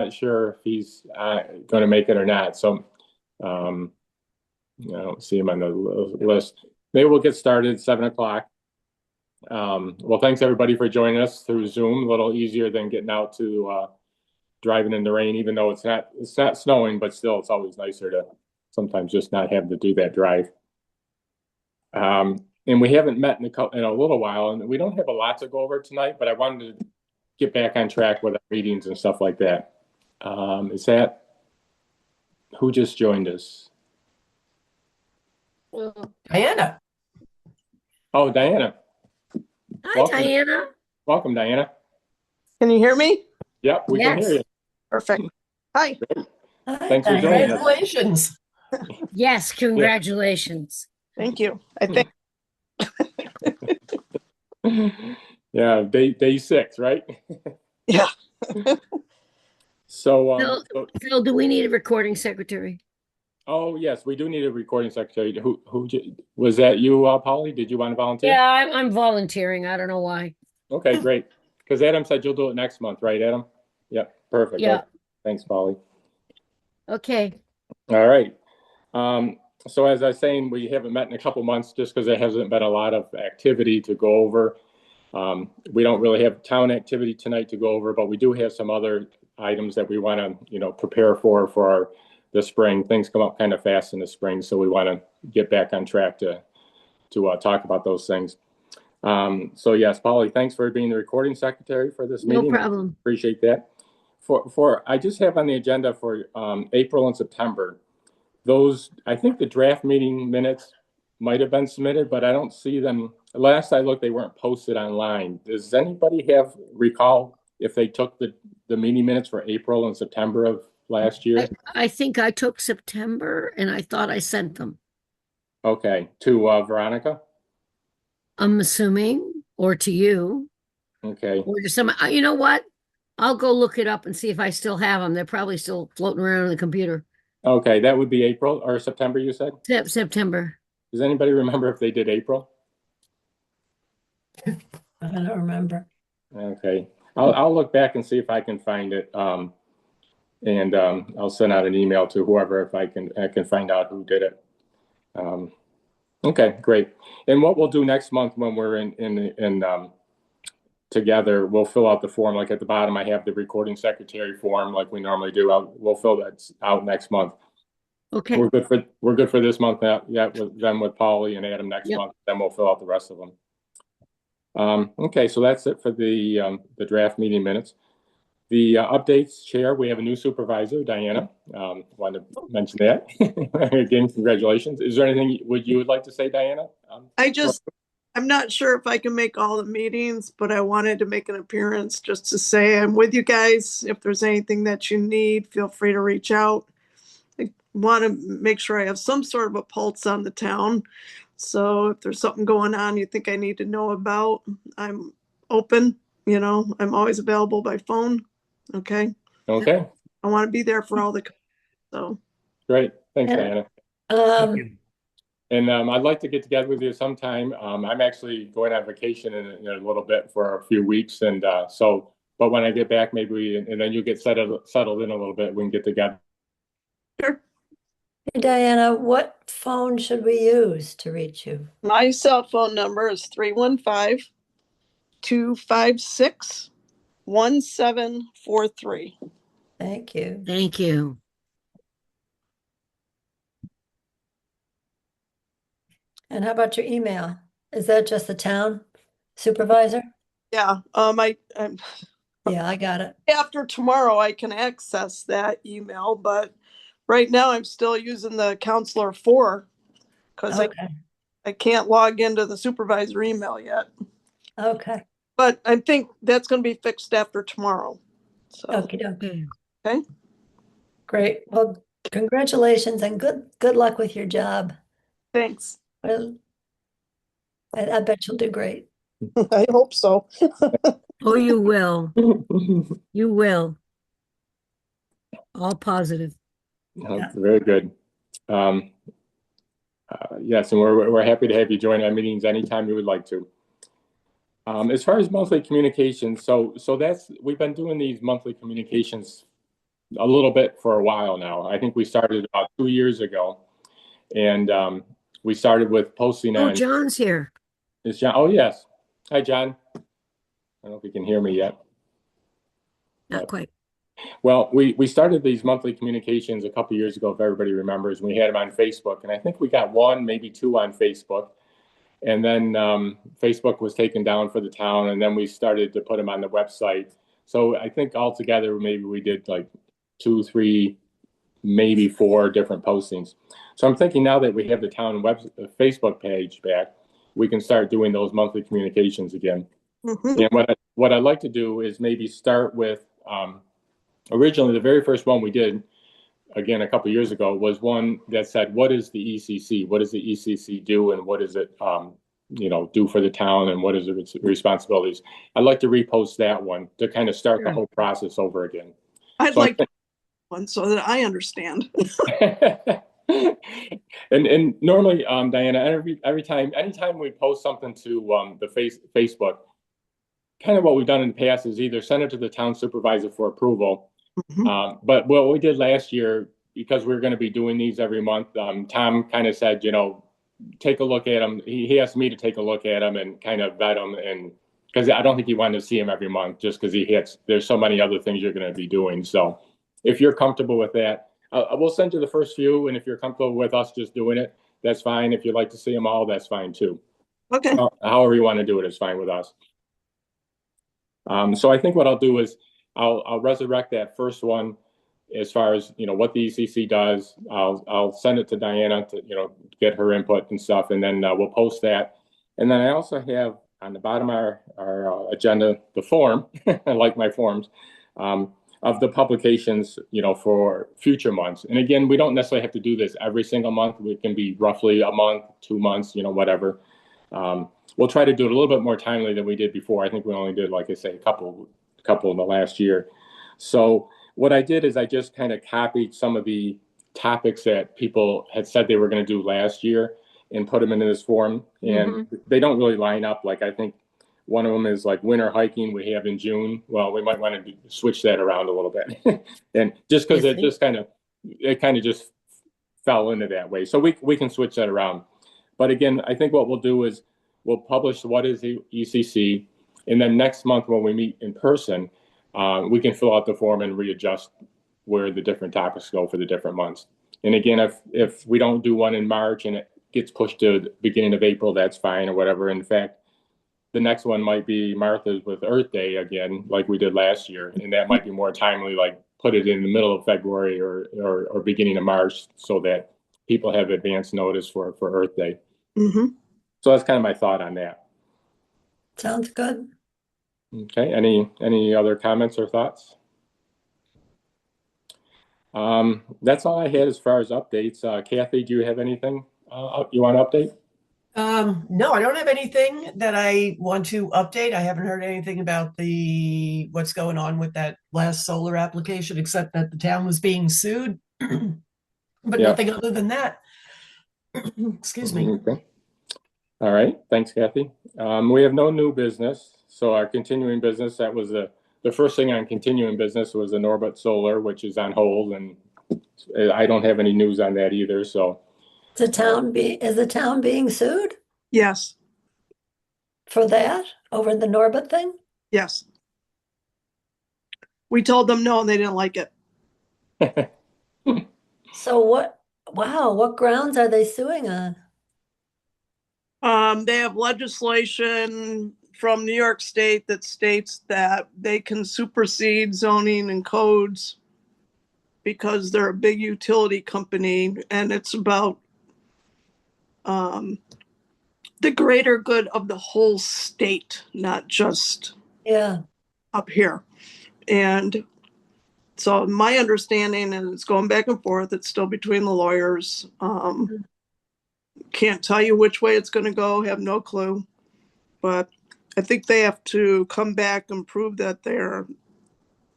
not sure if he's going to make it or not. So, I don't see him on the list. Maybe we'll get started at 7 o'clock. Well, thanks everybody for joining us through Zoom. A little easier than getting out to driving in the rain, even though it's not snowing, but still, it's always nicer to sometimes just not have to do that drive. And we haven't met in a little while, and we don't have a lot to go over tonight, but I wanted to get back on track with our meetings and stuff like that. Is that who just joined us? Diana. Oh, Diana. Hi, Welcome. Diana. Welcome, Diana. Can you hear me? Yep, we can hear you. Perfect. Hi. Thanks for joining us. Congratulations. Yes, congratulations. Thank you. I think Yeah, day 6, right? yeah. So, Phil, do we need a recording secretary? oh yes, we do need a recording secretary. Who was that? You, Polly? Did you want to volunteer? Yeah, I'm volunteering. I don't know why. Okay, great. Because Adam said you'll do it next month, right, Adam? Yep, perfect. Yeah. Okay. Thanks, Polly. Okay. All right. So as I was saying, we haven't met in a couple months just because there hasn't been a lot of activity to go over. We don't really have town activity tonight to go over, but we do have some other items that we want to, prepare for the spring. Things come up kind of fast in the spring, so we want to get back on track to talk about those things. So yes, Polly, thanks for being the recording secretary for this meeting. No problem. Appreciate that. I just have on the agenda for April and September. Those, I think the draft meeting minutes might have been submitted, but I don't see them. Last I looked, they weren't posted online. Does anybody recall if they took the meeting minutes for April and September of last year? I think I took September and I thought I sent them. Okay, to Veronica? I'm assuming, or to you, Okay, or to some, you know what? I'll go look it up and see if I still have them. They're probably still floating around on the computer. okay, that would be April or September, you said? September. Does anybody remember if they did April? I don't remember. Okay, I'll look back and see if I can find it. And I'll send out an email to whoever if I can find out who did it. Okay, great. And what we'll do next month when we're in together, we'll fill out the form. Like at the bottom, I have the recording secretary form, like we normally do. We'll fill that out next month. Okay. We're good for this month now. Yeah, with Polly and Adam next month. Then we'll fill out the rest of them. Okay, so that's it for the draft meeting minutes. The updates, Chair, we have a new supervisor, Diana. Wanted to mention that. Again, congratulations. Is there anything you would like to say, Diana? I'm not sure if I can make all the meetings, but I wanted to make an appearance just to say I'm with you guys. If there's anything that you need, feel free to reach out. I want to make sure I have some sort of a pulse on the town. So if there's something going on you think I need to know about, I'm open. I'm always available by phone. Okay. Okay. I want to be there for all the. So. Great. Thanks, Yeah. Diana. And I'd like to get together with you sometime. I'm actually going on vacation in a little bit for a few weeks, and but when I get back, maybe and then you get settled in a little bit, we can get together. Sure. Hey, Diana, what phone should we use to reach you? My cell phone number is 315-256-1743. Thank you. Thank you. And how about your email? Is that just the town supervisor? Yeah. Yeah, I got it. After tomorrow, I can access that email, but right now I'm still using the counselor 4 because I can't log into the supervisor email yet. Okay. But I think that's going to be fixed after tomorrow. So. Okay. Okay. Great. Well, congratulations and good luck with your job. Thanks. Well, I bet you'll do great. I hope so. Oh, you will. You will. All positive. Yeah. Very good. Yes, and we're happy to have you join our meetings anytime you would like to. As far as monthly communications, so we've been doing these monthly communications a little bit for a while now. I think we started about 2 years ago, and we started with posting Oh, on. John's here. Is John? Oh, yes. Hi, John. I don't know if you can hear me yet. Not quite. Well, we started these monthly communications a couple years ago, if everybody remembers, and we had them on Facebook. And I think we got one, maybe two on Facebook. And then Facebook was taken down for the town, and then we started to put them on the website. So I think altogether, maybe we did like 2, 3, maybe 4 different postings. So I'm thinking now that we have the town Facebook page back, we can start doing those monthly communications again. Mhm. And what I'd like to do is maybe start with originally the very first one we did, again a couple years ago, was one that said, "What is the ECC? What does the ECC do, and what does it do for the town, and what is its responsibilities?" I'd like to repost that one to kind of start the Sure. whole process over again. I'd So like one so that I understand. and normally, Diana, anytime we post something to the Facebook, kind of what we've done in the past is either send it to the town supervisor for approval. Mhm. But what we did last year, because we are going to be doing these every month, Tom kind of said, take a look at them. He asked me to take a look at them and kind of vet them, and because I don't think he wanted to see him every month, just because there's so many other things you're going to be doing. So if you're comfortable with that, I will send you the first few, and if you're comfortable with us just doing it, that's fine. If you'd like to see them all, that's fine too. Okay. However you want to do it is fine with us. So I think what I'll do is I'll resurrect that first one as far as what the ECC does. I'll send it to Diana to get her input and stuff, and then we'll post that. And then I also have on the bottom of our agenda the form. I like my forms of the publications for future months. And again, we don't necessarily have to do this every single month. It can be roughly a month, 2 months, whatever. We'll try to do it a little bit more timely than we did before. I think we only did, like I say, a couple in the last year. So what I did is I just kind of copied some of the topics that people had said they were going to do last year and put them into this form. And they don't really line up. Like I think one of them is like winter hiking we have in June. Well, we might want to switch that around a little bit. And just because it kind of just fell into that way. So we can switch that around. But again, I think what we'll do is we'll publish what is the ECC, and then next month when we meet in person, we can fill out the form and readjust where the different topics go for the different months. And again, if we don't do one in March and it gets pushed to the beginning of April, that's fine or whatever. In fact, the next one might be Martha's with Earth Day again, like we did last year, and that might be more timely, like put it in the middle of February or beginning of March so that people have advance notice for Earth Day. Mm-hmm. So that's kind of my thought on that. Sounds good. Okay, any other comments or thoughts? That's all I had as far as updates. Kathy, do you have anything you want to update? No, I don't have anything that I want to update. I haven't heard anything about what's going on with that last solar application, except that the town was being sued. But Yeah. nothing other than that. Excuse me. Okay. All right. Thanks, Kathy. We have no new business. So our continuing business, that was the first thing on continuing business was the Norbert Solar, which is on hold, and I don't have any news on that either. So Is the town being sued Yes. for that over the Norbert thing? Yes. We told them no, and they didn't like it. So what grounds are they suing on? They have legislation from New York State that states that they can supersede zoning and codes because they're a big utility company, and it's about the greater good of the whole state, not just Yeah. up here. And so my understanding, and it's going back and forth, it's still between the lawyers. Can't tell you which way it's going to go, have no clue. But I think they have to come back and prove that they're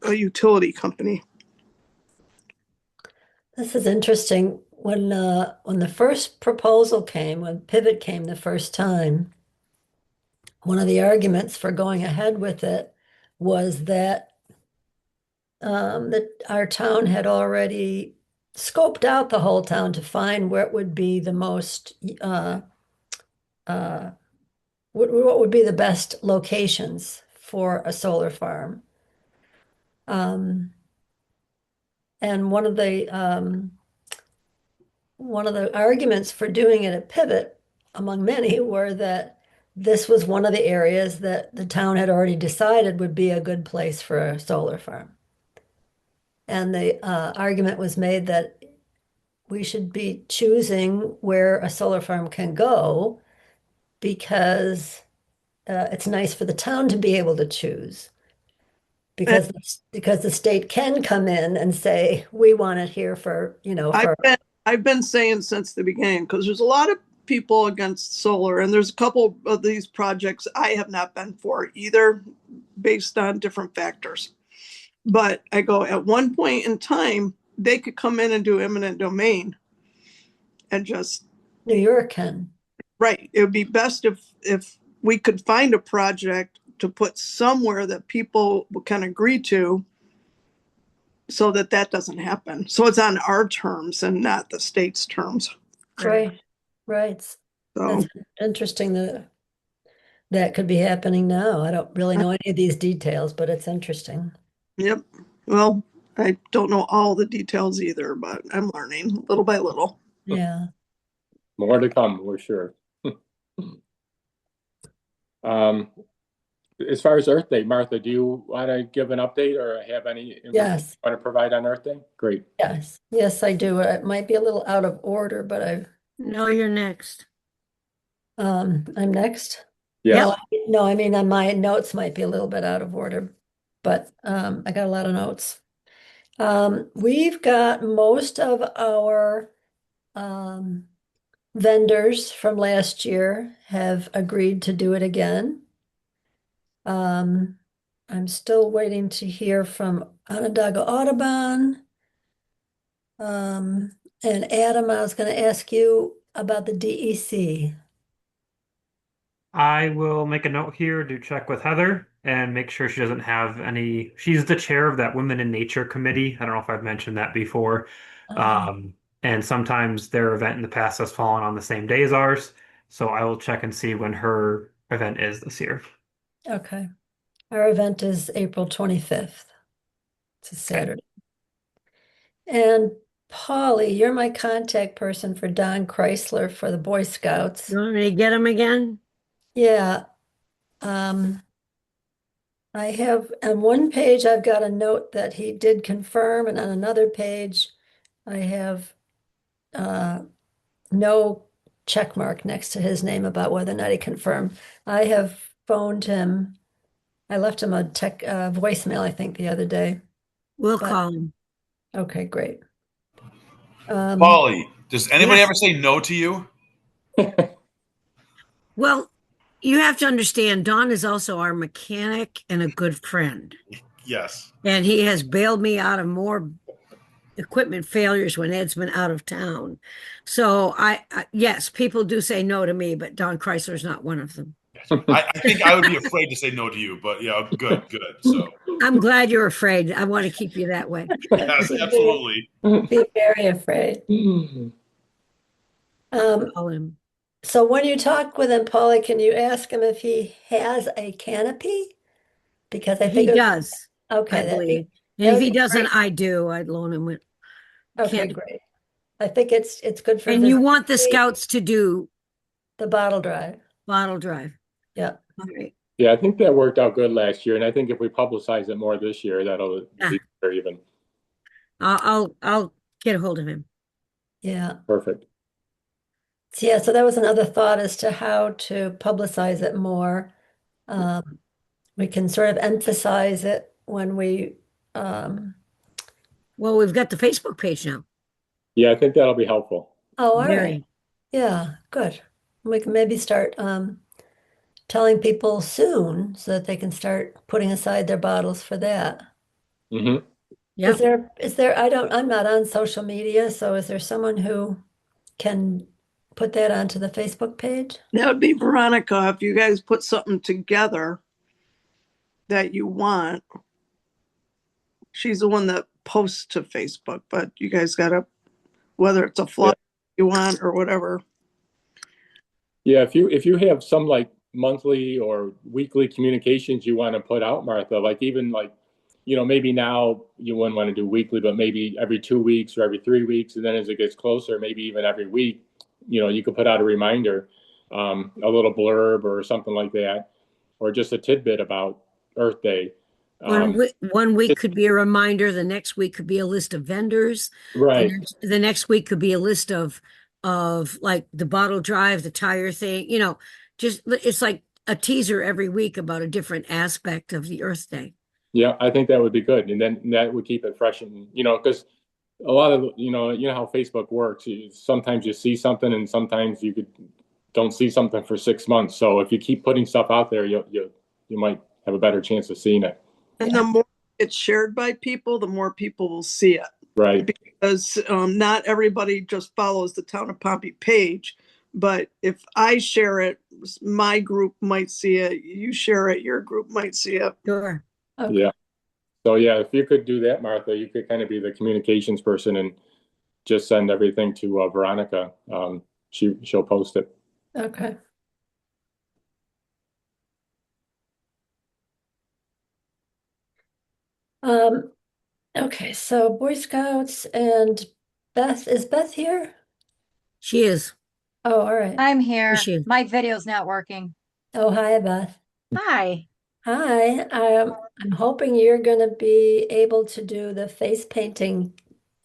a utility company. This is interesting. When the first proposal came, when Pivot came the first time, one of the arguments for going ahead with it was that that our town had already scoped out the whole town to find where it would be the most, what would be the best locations for a solar farm. And one of the arguments for doing it at Pivot, among many, were that this was one of the areas that the town had already decided would be a good place for a solar farm. And the argument was made that we should be choosing where a solar farm can go because it's nice for the town to be able to choose. Because the state can come in and say, we want it here for, I've been saying since the beginning, because there's a lot of people against solar, and there's a couple of these projects I have not been for either, based on different factors. But I go, at one point in time, they could come in and do eminent domain and just, New York can. right. It would be best if we could find a project to put somewhere that people can agree to, so that doesn't happen. So it's on our terms and not the state's terms. Right, right. So, That's interesting that could be happening now. I don't really know any of these details, but it's interesting. yep. Well, I don't know all the details either, but I'm learning little by little. Yeah. More to come, we're sure. As far as Earth Day, Martha, do you want to give an update or have any information Yes. you want to provide on Earth Day? Great. Yes, I do. It might be a little out of order, but No, you're next. I'm next. Yeah. No, I mean, my notes might be a little bit out of order, but I got a lot of notes. We've got most of our vendors from last year have agreed to do it again. I'm still waiting to hear from Onondaga Audubon. And Adam, I was going to ask you about the DEC. I will make a note here to check with Heather and make sure she doesn't have any. She's the chair of that Women in Nature committee. I don't know if I've mentioned that before. And sometimes their event in the past has fallen on the same day as ours. So I will check and see when her event is this year. Okay. Our event is April 25th. It's a Saturday. And Polly, you're my contact person for Don Chrysler for the Boy Scouts. You want me to get him again? Yeah. I have on one page I've got a note that he did confirm, and on another page I have no check mark next to his name about whether or not he confirmed. I have phoned him. I left him a voicemail, I think, the other day. We'll But- call him. Okay, great. Polly, does anybody Yes. ever say no to you? Well, you have to understand, Don is also our mechanic and a good friend. Yes. And he has bailed me out of more equipment failures when Ed's been out of town. So yes, people do say no to me, but Don Chrysler is not one of them. I think I would be afraid to say no to you, but yeah, good. So I'm glad you're afraid. I want to keep you that way. yes, absolutely. Be very afraid. Call him. So when you talk with him, Polly, can you ask him if he has a canopy? Because I He think does, okay, I that'd believe. that And if would he be doesn't, great. I do. I'd loan him with. Okay, canopy. great. I think it's good for And you want the visibility, scouts to do the bottle drive. bottle drive. Yeah. All right. Yeah, I think that worked out good last year, and I think if we publicize it more this year, that'll Yeah. be very even. I'll get a hold of him. Yeah. Perfect. Yeah, so that was another thought as to how to publicize it more. We can sort of emphasize it when we Well, we've got the Facebook page now. Yeah, I think that'll be helpful. all right. Very. Yeah, good. We can maybe start telling people soon so that they can start putting aside their bottles for that. Hmm. Yeah. Is there, I'm not on social media, so is there someone who can put that onto the Facebook page? That would be Veronica. If you guys put something together that you want, She's the one that posts to Facebook, but you guys gotta, whether it's a flyer you want or whatever. Yeah, if you have some like monthly or weekly communications you want to put out, Martha, like even like, maybe now you wouldn't want to do weekly, but maybe every 2 weeks or every 3 weeks, and then as it gets closer, maybe even every week, you could put out a reminder, a little blurb or something like that, or just a tidbit about Earth Day. One week could be a reminder. The next week could be a list of vendors. Right. The next week could be a list of like the bottle drive, the tire thing. Just it's like a teaser every week about a different aspect of the Earth Day. Yeah, I think that would be good, and then that would keep it fresh, and because a lot of how Facebook works. Sometimes you see something, and sometimes don't see something for 6 months. So if you keep putting stuff out there, you might have a better chance of seeing it. And the more it's shared by people, the more people will see it. Right. Because not everybody just follows the Town of Pompey page. But if I share it, my group might see it. You share it, your group might see it. Sure. Okay. Yeah. So yeah, if you could do that, Martha, you could kind of be the communications person and just send everything to Veronica. She'll post it. Okay. Okay, so Boy Scouts and Beth, is Beth here? She is. Oh, all right. I'm here. She is. My video's not working. Oh, hi, Beth. Hi. Hi. I'm hoping you're going to be able to do the face painting,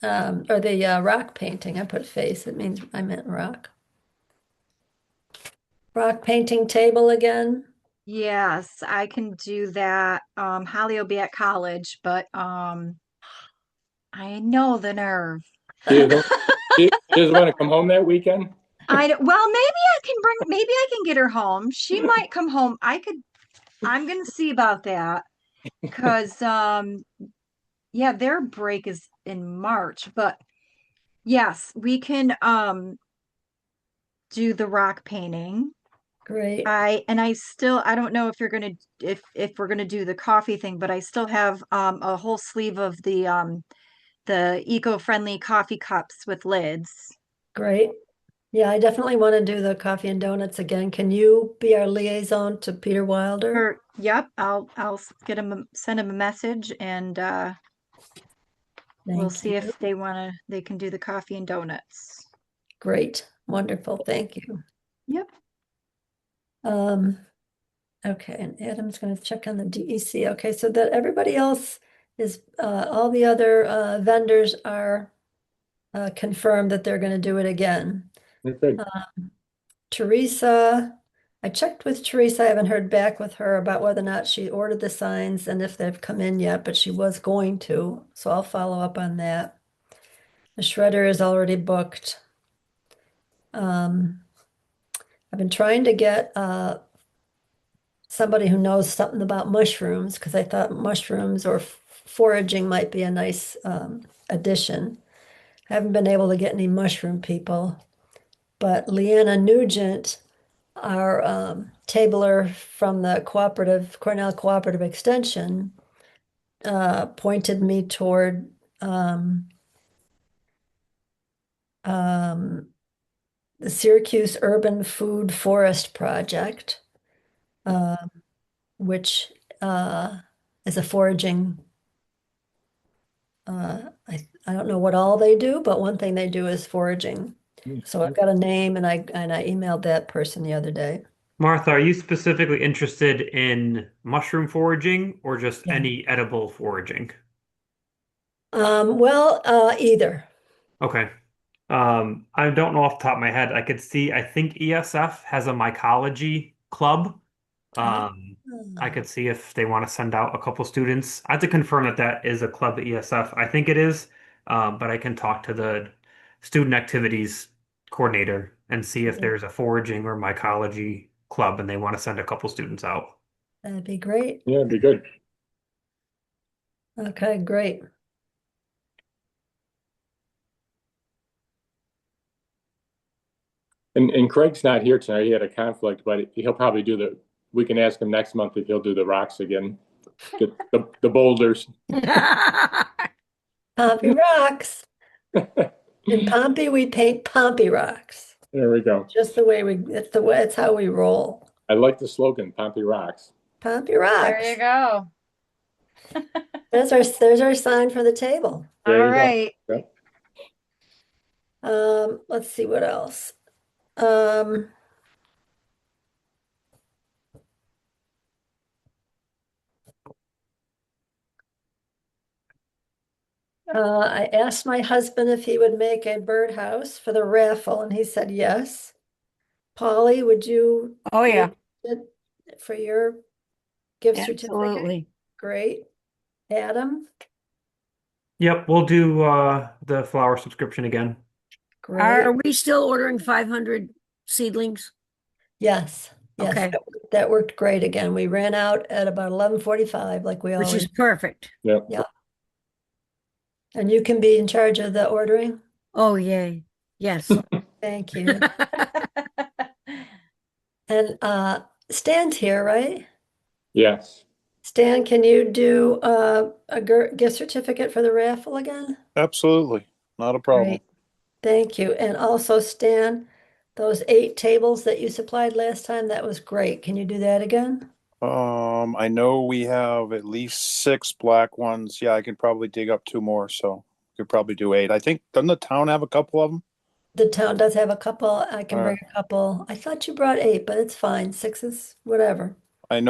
or the rock painting. I put face, it means I meant rock. Rock painting table again. Yes, I can do that. Holly will be at college, but I know the nerve. She doesn't want to come home that weekend. Well, maybe I can get her home. She might come home. I'm gonna see about that because yeah, their break is in March, but yes, we can do the rock painting. Great. I don't know if if we're gonna do the coffee thing, but I still have a whole sleeve of the eco-friendly coffee cups with lids. Great. Yeah, I definitely want to do the coffee and donuts again. Can you be our liaison to Peter Wilder? Yep, I'll send him a message and we'll Thank see you. if they can do the coffee and donuts. Great. Wonderful. Thank you. Yep. Okay, and Adam's going to check on the DEC. Okay, so that everybody else is, all the other vendors are confirmed that they're going to do it again. Okay. Teresa, I checked with Teresa. I haven't heard back with her about whether or not she ordered the signs and if they've come in yet, but she was going to, so I'll follow up on that. The shredder is already booked. I've been trying to get somebody who knows something about mushrooms because I thought mushrooms or foraging might be a nice addition. I haven't been able to get any mushroom people, but Leanna Nugent, our tabler from the Cornell Cooperative Extension, pointed me toward the Syracuse Urban Food Forest Project, which is a foraging. I don't know what all they do, but one thing they do is foraging. So I've got a name, and I emailed that person the other day. Martha, are you specifically interested in mushroom foraging or just Yeah. any edible foraging? Well, either. Okay. I don't know off the top of my head. I think ESF has a mycology club. I could see if they want to send out a couple students. I have to confirm that is a club at ESF. I think it is, but I can talk to the student activities coordinator and see if there's a foraging or mycology club and they want to send a couple students out. That'd be great. Yeah, it'd be good. Okay, great. And Craig's not here tonight. He had a conflict, but he'll probably we can ask him next month if he'll do the rocks again. The boulders. I Pompey rocks. In Pompey, we paint Pompey rocks. There we go. Just the way it's the way, it's how we roll. I like the slogan, Pompey rocks. Pompey There rocks. you go. There's our sign for the table. There All you go. right. Yep. Let's see what else. Um, I asked my husband if he would make a birdhouse for the raffle, and he said yes. Polly, would you Oh, be yeah, interested for your gift certificate? absolutely. Great. Adam, Yep, we'll do the flower subscription again. great. Are we still ordering 500 seedlings? Yes, yes, Okay. that worked great again. We ran out at about 11:45, like we Which always. is perfect. Yep. Yeah. And you can be in charge of the ordering? Oh, yay. Yes. Thank you. And Stan's here, right? Yes. Stan, can you do a gift certificate for the raffle again? Absolutely. Not a problem. Great. Thank you. And also, Stan, those 8 tables that you supplied last time, that was great. Can you do that again? I know we have at least 6 black ones. Yeah, I can probably dig up 2 more, so could probably do 8. I think, doesn't the town have a couple of them? The town does have a couple. I can All bring a couple. I thought you brought 8, but it's fine. 6 is whatever. I'm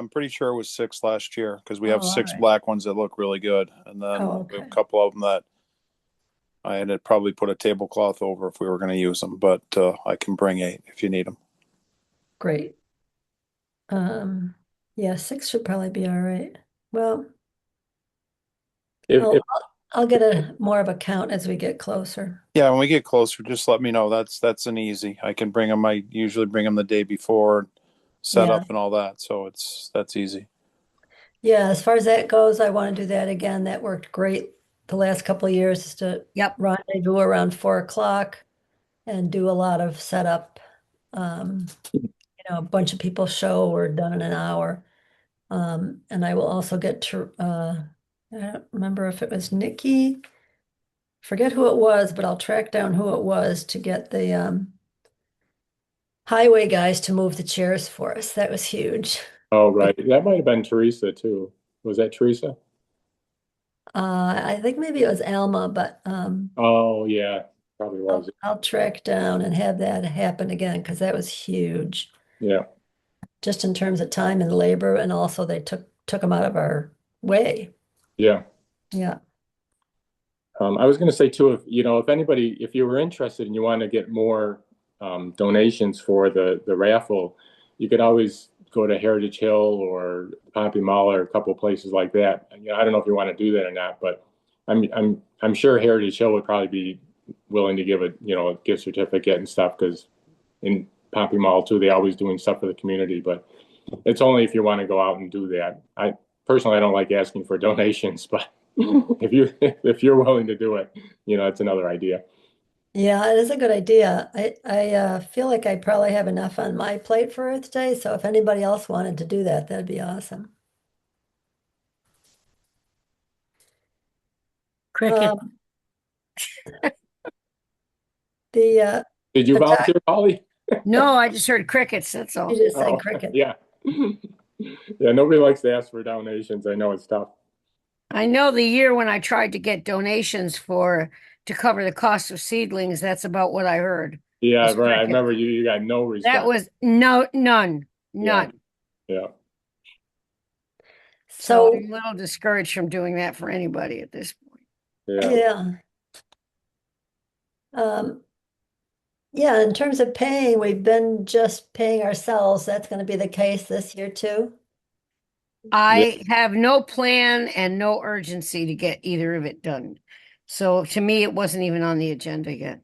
pretty sure it was 6 last year because we have Oh, all 6 right. black ones that look really good. And then Oh, we have a okay. couple of them that I had to probably put a tablecloth over if we were going to use them, but I can bring 8 if you need them. Great. Yeah, 6 should probably be all right. Well, If, I'll, if I'll get a more of a count as we get closer. Yeah, when we get closer, just let me know. That's an easy. I can bring them. I usually bring them the day before, set Yeah. up and all that. So that's easy. Yeah, as far as that goes, I want to do that again. That worked great the last couple of years, is to Yep. rendezvous around 4 o'clock and do a lot of setup. A bunch of people show, we're done in an hour. And I will also get to, I don't remember if it was Nikki, forget who it was, but I'll track down who it was to get the highway guys to move the chairs for us. That was huge. oh, right. That might have been Teresa too. Was that Teresa? I think maybe it was Alma, but Oh, yeah, probably I'll, was. I'll track down and have that happen again because that was huge, Yeah. just in terms of time and labor, and also they took them out of our way. Yeah. Yeah. I was going to say too, if you were interested and you want to get more donations for the raffle, you could always go to Heritage Hill or Pompey Mall or a couple of places like that. I don't know if you want to do that or not, but I'm sure Heritage Hill would probably be willing to give a gift certificate and stuff, because in Pompey Mall too, they always doing stuff for the community. But it's only if you want to go out and do that. I personally don't like asking for donations, but if you're willing to do it, it's another idea. Yeah, it is a good idea. I feel like I probably have enough on my plate for Earth Day, so if anybody else wanted to do that, that'd be awesome. Cricket. The Did you The doc- volunteer, Polly? No, I just heard crickets. That's all. you just Oh, said cricket. yeah. Yeah, nobody likes to ask for donations. I know it's tough. I know the year when I tried to get donations to cover the cost of seedlings, that's about what I heard. Yeah, It's right. I cricket. remember you got no That response. was none. Yeah. Yeah. So So, I'm a little discouraged from doing that for anybody at this point. Yeah. yeah. Yeah, in terms of paying, we've been just paying ourselves. That's going to be the case this year too. I have no plan and no urgency to get either of it done. So to me, it wasn't even on the agenda yet.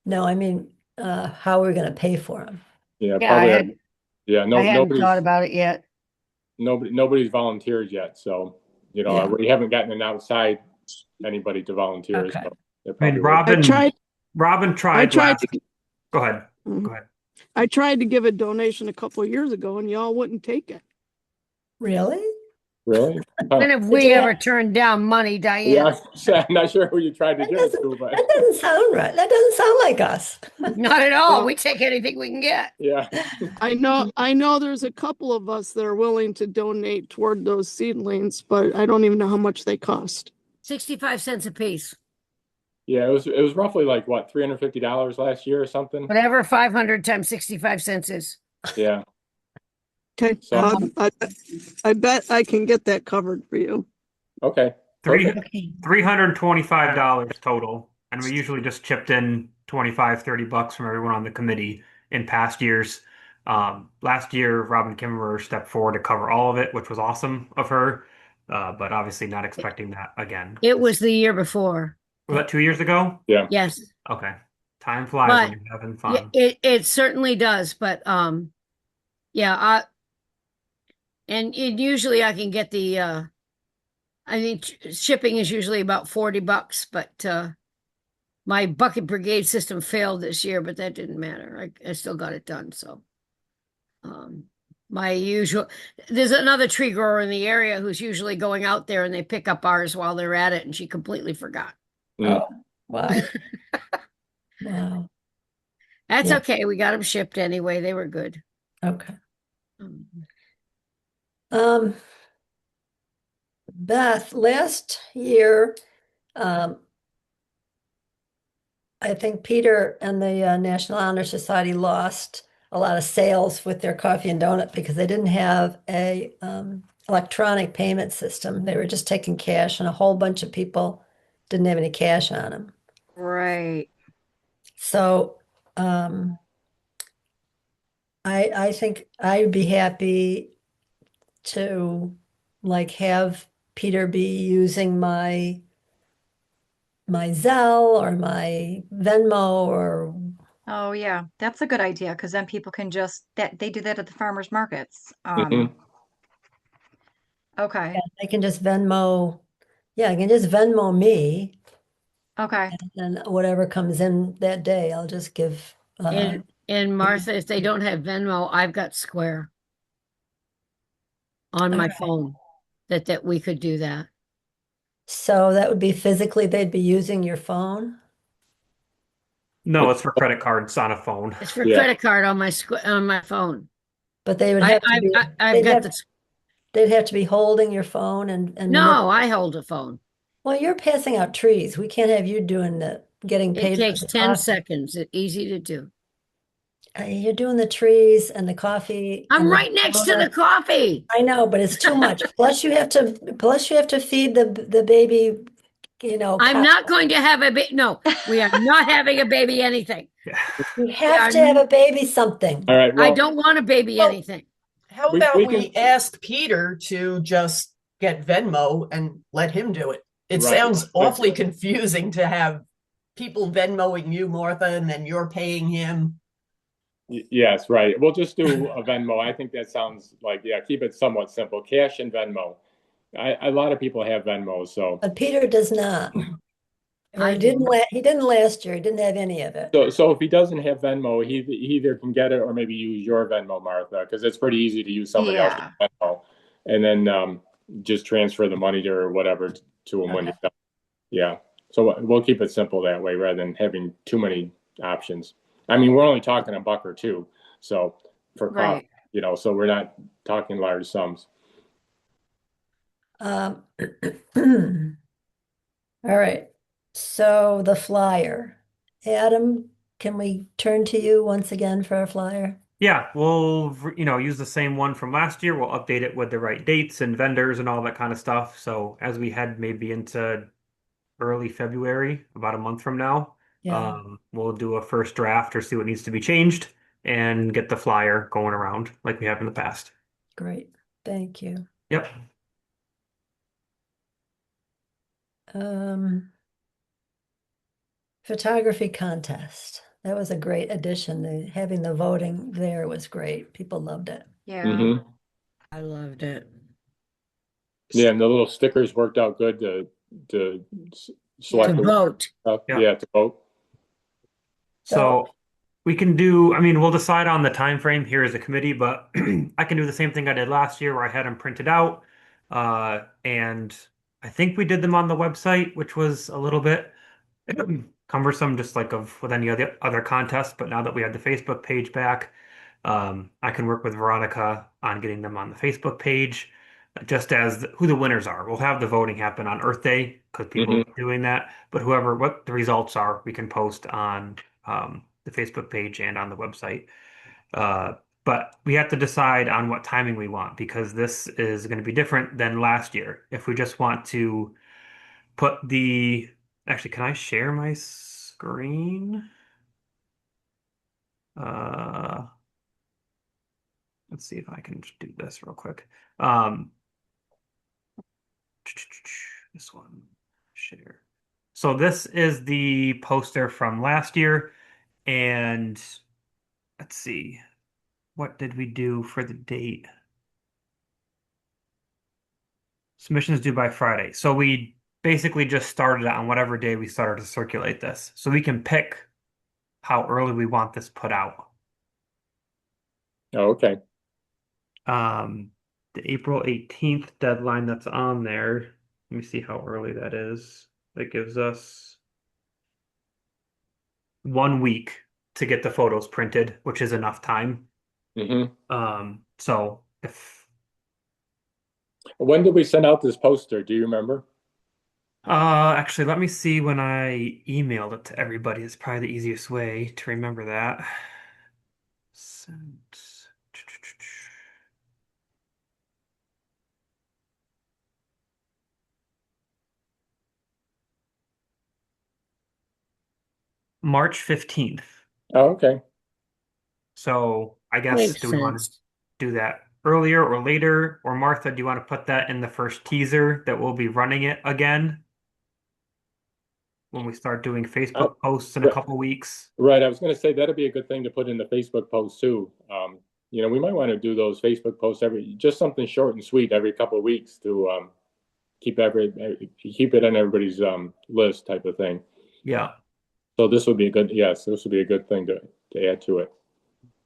No, I mean, how are we going to pay for them? Yeah, Yeah, probably. Yeah, I hadn't nobody's thought about it yet. nobody's volunteered yet. So, Yeah. we haven't gotten an outside anybody to volunteer. Okay. So it I mean, probably will. Robin tried tried last. Go ahead. Mhm. Go ahead. I tried to give a donation a couple of years ago and y'all wouldn't take it. Really? Really? When have we ever turned down money, Diane? Yeah, I'm not sure who you tried to That give it doesn't, to, but that doesn't sound right. That doesn't sound like us. Not at all. We take anything we can get. yeah. I know there's a couple of us that are willing to donate toward those seedlings, but I don't even know how much they cost. 65 cents a piece. Yeah, it was roughly like what, $350 last year or something. Whatever 500 times 65 cents is. Yeah. Okay, So I bet I can get that covered for you. okay. Three Perfect. $325 total. And we usually just chipped in 25, $30 from everyone on the committee in past years. Last year, Robin Kimmerer stepped forward to cover all of it, which was awesome of her. But obviously not expecting that again. It was the year before. Was that 2 years ago? Yeah. Yes. Okay. Time flies But when you're having yeah, fun. it certainly does. But yeah, and usually I can get the I think shipping is usually about $40, but my bucket brigade system failed this year, but that didn't matter. I still got it done. So my usual, there's another tree grower in the area who's usually going out there and they pick up ours while they're at it, and she completely forgot. Mm. Oh, wow. Wow. That's Yeah. okay. We got them shipped anyway. They were good. Okay. Um, Beth, last year, I think Peter and the National Honor Society lost a lot of sales with their coffee and donut because they didn't have a electronic payment system. They were just taking cash, and a whole bunch of people didn't have any cash on them. Right. So I think I'd be happy to like have Peter be using my Zelle or my Venmo or Oh, yeah. That's a good idea because then people can just that they do that at the farmers markets. Mhm. Okay. I can just Venmo. Yeah, I can just Venmo me, Okay. and whatever comes in that day, I'll just give. and Martha, if they don't have Venmo, I've got Square on my phone that we could do that. So that would be physically, they'd be using your phone. No, it's for credit cards on a phone. It's for Yeah. credit card on my phone. But they would have to be, I've they'd got have, the they'd have to be holding your phone and no, I hold a phone. well, you're passing out trees. We can't have you doing the getting It paid for takes the 10 coffee. seconds. It's easy to do. You're doing the trees and the coffee. I'm and the right next to the donut. coffee. I know, but it's too much. Plus you have to feed the baby, I'm not going to have a baby. No, we are not having a baby anything. you have to have a baby something. All right. I Well, don't want a baby Well, anything. How We- about we we can- ask Peter to just get Venmo and let him do it? It Right. sounds awfully confusing to have people Venmoing you, Martha, and then you're paying him. yes, right. We'll just do a Venmo. I think that sounds like, yeah, keep it somewhat simple. Cash and Venmo. A lot of people have Venmo, so But Peter does not. I He didn't do. he didn't last year. He didn't have any of it. so if he doesn't have Venmo, he either can get it or maybe use your Venmo, Martha, because it's pretty easy to use somebody else's Yeah. Venmo, and then just transfer the money to or whatever to him when you're done. Yeah. So we'll keep it simple that way rather than having too many options. I mean, we're only talking a buck or two, so for Right. coffee, so we're not talking large sums. All right. So the flyer. Adam, can we turn to you once again for a flyer? Yeah, we'll use the same one from last year. We'll update it with the right dates and vendors and all that kind of stuff. So as we head maybe into early February, about a month from now, Yeah, we'll do a first draft or see what needs to be changed and get the flyer going around like we have in the past. great. Thank you. Yep. Photography contest. That was a great addition. Having the voting there was great. People loved it. Yeah. Mhm. I loved it. Yeah, and the little stickers worked out good to select To the vote. stuff. Yeah. Yeah, to vote. So we can we'll decide on the time frame here as a committee, but I can do the same thing I did last year where I had them printed out. And I think we did them on the website, which was a little bit cumbersome, just like of with any other contests. But now that we have the Facebook page back, I can work with Veronica on getting them on the Facebook page, just as who the winners are. We'll have the voting happen on Earth Day because people Hmm. are doing that. But what the results are, we can post on the Facebook page and on the website. Uh, but we have to decide on what timing we want because this is going to be different than last year. If we just want to put actually, can I share my screen? Uh, let's see if I can do this real quick. Um, this one, share. So this is the poster from last year, and let's see, what did we do for the date? Submissions due by Friday. So we basically just started it on whatever day we started to circulate this. So we can pick how early we want this put out. Oh, okay. The April 18th deadline that's on there. Let me see how early that is. That gives us 1 week to get the photos printed, which is enough time. Hmm. So if When did we send out this poster? Do you remember? actually let me see when I emailed it to everybody. It's probably the easiest way to remember that. Sent. March 15th. Oh, okay. So I guess Makes do we want to sense. do that earlier or later? Or Martha, do you want to put that in the first teaser that we'll be running it again when we start doing Uh, Facebook posts in a right, couple weeks? right. I was going to say that'd be a good thing to put in the Facebook post too. We might want to do those Facebook posts just something short and sweet every couple of weeks to keep it on everybody's list type of thing. Yeah. So this would be a good thing to add to it.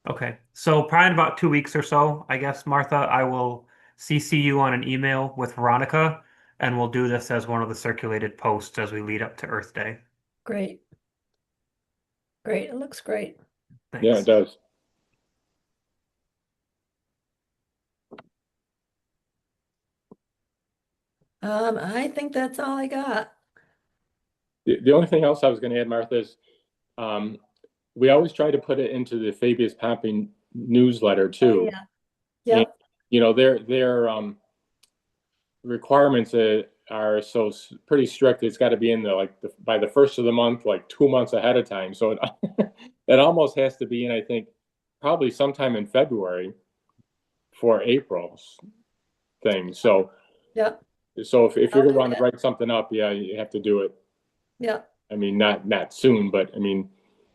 Okay. So probably in about 2 weeks or so, I guess, Martha, I will CC you on an email with Veronica, and we'll do this as one of the circulated posts as we lead up to Earth Day. Great. Great. It looks great. Yeah, it Thanks. does. I think that's all I got. The only thing else I was going to add, Martha, is um, we always try to put it into the Fabius Popping newsletter Oh, too. yeah. And Yep. their requirements are pretty strict. It's got to be in by the first of the month, like 2 months ahead of time. So it almost has to be in, I think, probably sometime in February for April's thing. Yep. So if I'll you're do going to that. write something up, yeah, you have to do it. Yep. I mean, not soon, but I mean,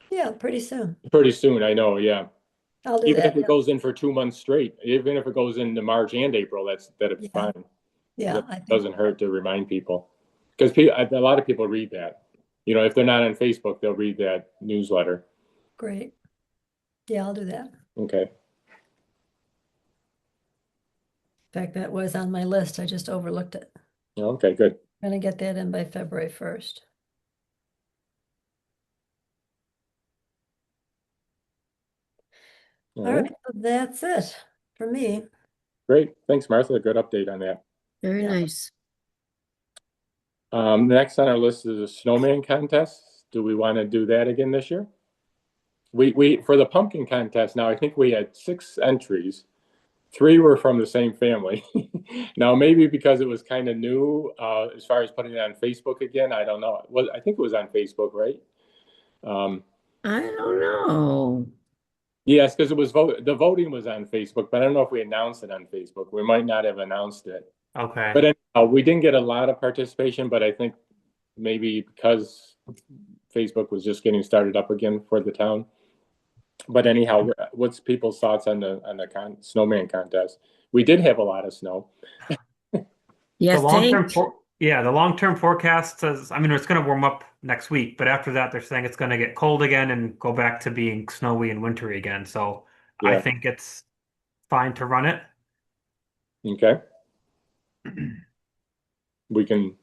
Yeah, pretty soon. pretty soon. I know, yeah. I'll do Even if that. it Yep. goes in for 2 months straight, even if it goes into March and April, that'd be Yeah. fine. Yeah, That I think doesn't hurt to remind people because a lot of people read that. If they're not on Facebook, they'll read that newsletter. great. Yeah, I'll do that. Okay. In fact, that was on my list. I just overlooked it. Okay, good. Gonna get that in by February 1st. All All right. right, so that's it for me. Great. Thanks, Martha. Good update on that. Very Yeah. nice. Next on our list is a snowman contest. Do we want to do that again this year? We for the pumpkin contest now, I think we had 6 entries. 3 were from the same family. Now, maybe because it was kind of new, as far as putting it on Facebook again, I don't know. I think it was on Facebook, right? Um, I don't know. yes, because the voting was on Facebook, but I don't know if we announced it on Facebook. We might not have announced it. Okay. But anyhow, we didn't get a lot of participation, but I think maybe because Facebook was just getting started up again for the town. But anyhow, what's people's thoughts on the snowman contest? We did have a lot of snow. You The long-term think? the long-term forecast says, I mean, it's going to warm up next week, but after that, they're saying it's going to get cold again and go back to being snowy and wintry again. So I Yeah. think it's fine to run it. Okay. we can,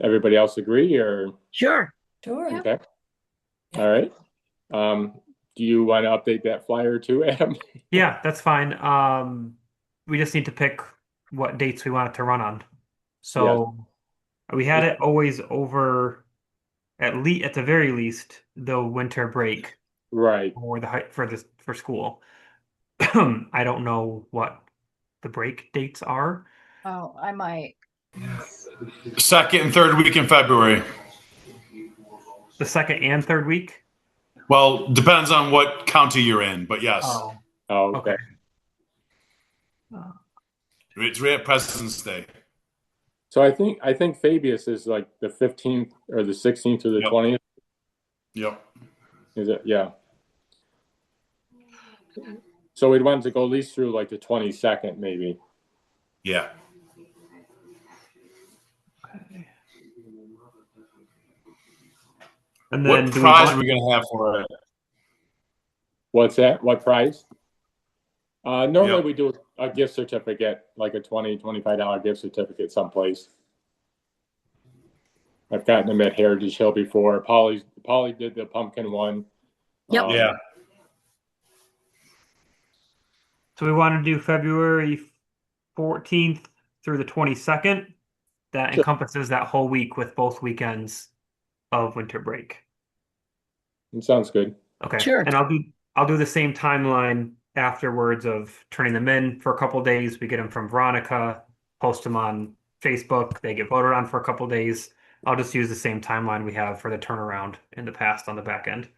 everybody else agree or? Sure. Sure. Okay. All right. Do you want to update that flyer too, Adam? Yeah, that's fine. We just need to pick what dates we want it to run on. So we had it always over at the very least the winter break Right. or for school. I don't know what the break dates are. Oh, I might. Second and third week in February. The second and third week? Well, depends on what county you're in, but yes. Oh, Oh, okay. It's right at President's Day. So I think Fabius is like the 15th or the 16th or the 20th. Yep. Is it? Yeah. So we'd want to go at least through like the 22nd, maybe. Yeah. Okay. And then What prize are we going to have for it? What's that? What prize? Normally Yep. we do a gift certificate, like a $25 gift certificate someplace. I've gotten them at Heritage Hill before. Polly did the pumpkin one. Yep. Yeah. So we want to do February 14th through the 22nd. That Sure. encompasses that whole week with both weekends of winter break. It sounds good. Okay. Sure. And I'll do the same timeline afterwards of turning them in for a couple days. We get them from Veronica, post them on Facebook. They get voted on for a couple days. I'll just use the same timeline we have for the turnaround in the past on the back end.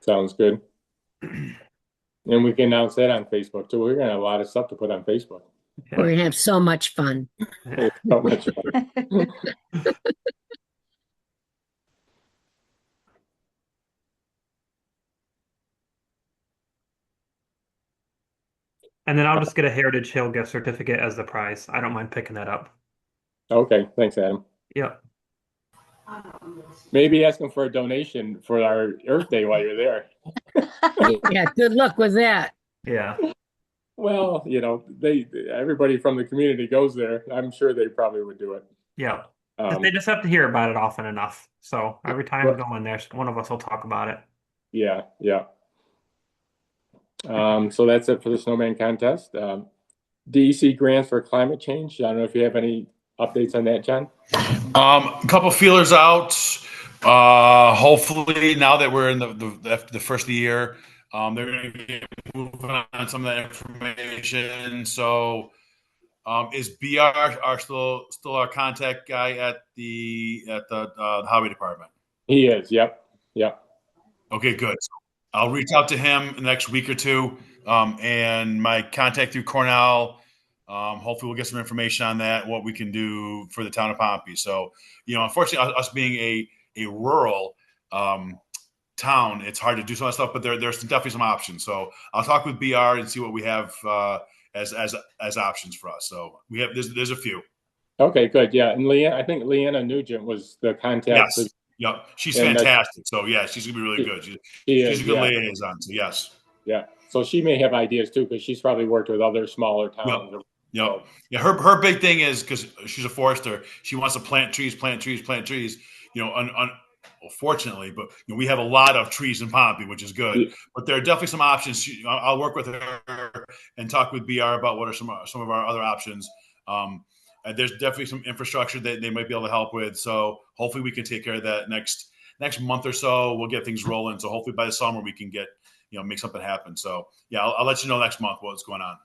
Sounds good. And we can announce that on Facebook too. We're gonna have a lot of stuff to put on Facebook. We're gonna have so much fun. It's so much fun. And then I'll just get a Heritage Hill gift certificate as the prize. I don't mind picking that up. Okay, thanks, Adam. Yep. Maybe ask them for a donation for our Earth Day while you're there. Yeah, good luck with that. Yeah. Well, everybody from the community goes there. I'm sure they probably would do it. Yeah. They just have to hear about it often enough. So every time we go in there, one of us will talk about it. Yeah. So that's it for the snowman contest. DEC grants for climate change. I don't know if you have any updates on that, John. A couple feelers out. Hopefully, now that we're in the first of the year, they're going to get moving on some of that information. So, is BR still our contact guy at the highway department? He is. Yep. Okay, good. So I'll reach out to him in the next week or two, and my contact through Cornell. Hopefully, we'll get some information on that, what we can do for the town of Pompey. So, unfortunately, us being a rural town, it's hard to do some of that stuff, but there's definitely some options. So I'll talk with BR and see what we have as options for us. So there's a few. Okay, good. Yeah, and I think Leanna Nugent was the contact. Yes. Yep. She's And fantastic. So yeah, she's gonna be really good. She's a good liaison. So yes. Yeah. So she may have ideas too, because she's probably worked with other smaller towns. Yep. Yeah. Her big thing is, because she's a forester, she wants to plant trees. Fortunately, but we have a lot of trees in Pompey, which is good. Yeah. But there are definitely some options. I'll work with her and talk with BR about what are some of our other options. There's definitely some infrastructure that they might be able to help with. So hopefully we can take care of that next month or so. We'll get things rolling. So hopefully by the summer we can get make something happen. So yeah, I'll let you know next month what's going on.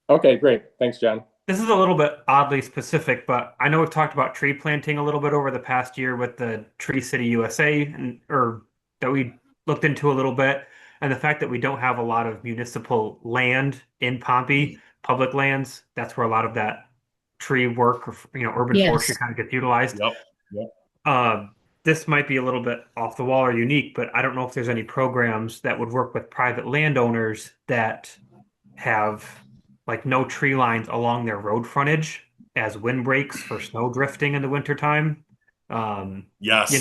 Okay, great. Thanks, John. This is a little bit oddly specific, but I know we've talked about tree planting a little bit over the past year with the Tree City USA, or that we looked into a little bit, and the fact that we don't have a lot of municipal land in Pompey, public lands. That's where a lot of that tree work, or urban forestry kind of gets utilized. Yep. This might be a little bit off the wall or unique, but I don't know if there's any programs that would work with private landowners that have like no tree lines along their road frontage as windbreaks for snow drifting in the wintertime. Yes.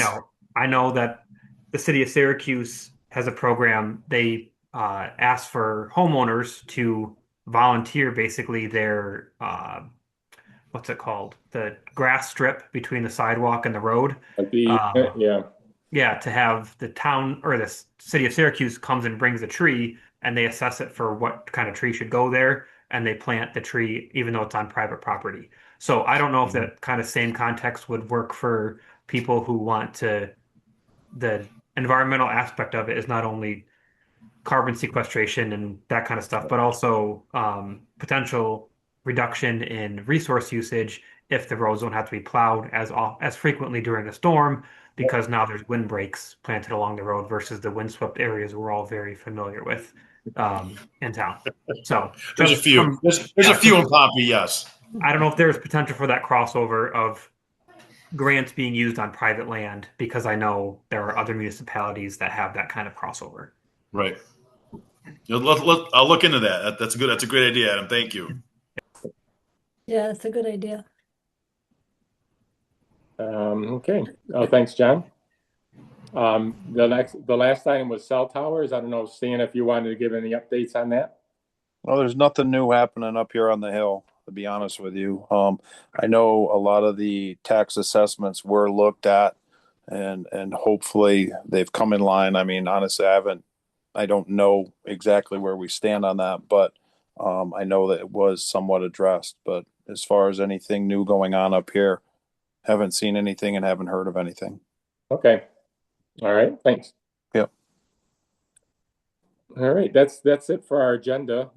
I know that the city of Syracuse has a program. They ask for homeowners to volunteer basically their what's it called? The grass strip between the sidewalk and the road. Like the, Um, yeah, yeah, to have the town or the city of Syracuse comes and brings a tree and they assess it for what kind of tree should go there and they plant the tree even though it's on private property. So I don't know if that kind of same context would work for people who want to, the environmental aspect of it is not only carbon sequestration and that kind of stuff, but also potential reduction in resource usage if the roads don't have to be plowed as frequently during a storm, because now there's windbreaks planted along the road versus the windswept areas we're all very familiar with in town. So There's a just few. from There's a few in Pompey, yes. I don't know if there's potential for that crossover of grants being used on private land, because I know there are other municipalities that have that kind of crossover. Right. I'll look into that. That's a good. That's a great idea, Adam. Thank you. Yeah, that's a good idea. Okay. Oh, thanks, John. The last item was cell towers. I don't know, Stan, if you wanted to give any updates on that. Well, there's nothing new happening up here on the hill, to be honest with you. I know a lot of the tax assessments were looked at and hopefully they've come in line. I mean, honestly, I don't know exactly where we stand on that, but I know that it was somewhat addressed. But as far as anything new going on up here, haven't seen anything and haven't heard of anything. Okay. All right. Thanks. Yep. All right. That's it for our agenda.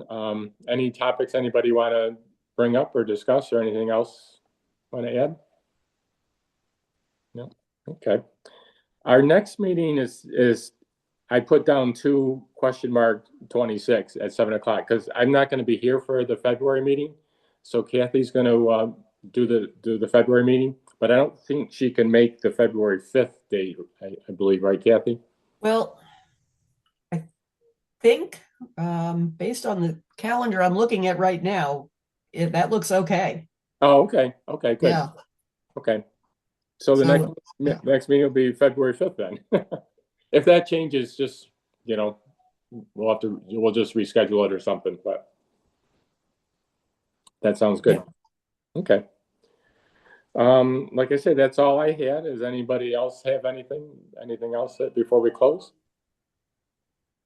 Any topics anybody want to bring up or discuss, or anything else want to add? No. Okay. Our next meeting is I put down 2?26 at 7 o'clock because I'm not going to be here for the February meeting. So Kathy's going to do the February meeting, but I don't think she can make the February 5th date, I believe, right, Kathy? Well, I think based on the calendar I'm looking at right now, that looks okay. Oh, okay. Okay, good. Yeah. Okay. So the next meeting will be February 5th then. If that changes, just, we'll just reschedule it or something, but that sounds good. Yeah. Okay. Like I said, that's all I had. Does anybody else have anything else before we close?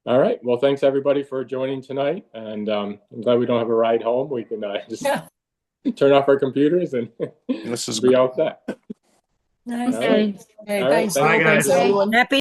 All right. Well, thanks everybody for joining tonight. And I'm glad we don't have a ride home. We can just turn off our computers and This is be all set. Nice. All right. Hey, All right. thanks. Bye, Thanks, guys. everyone. Happy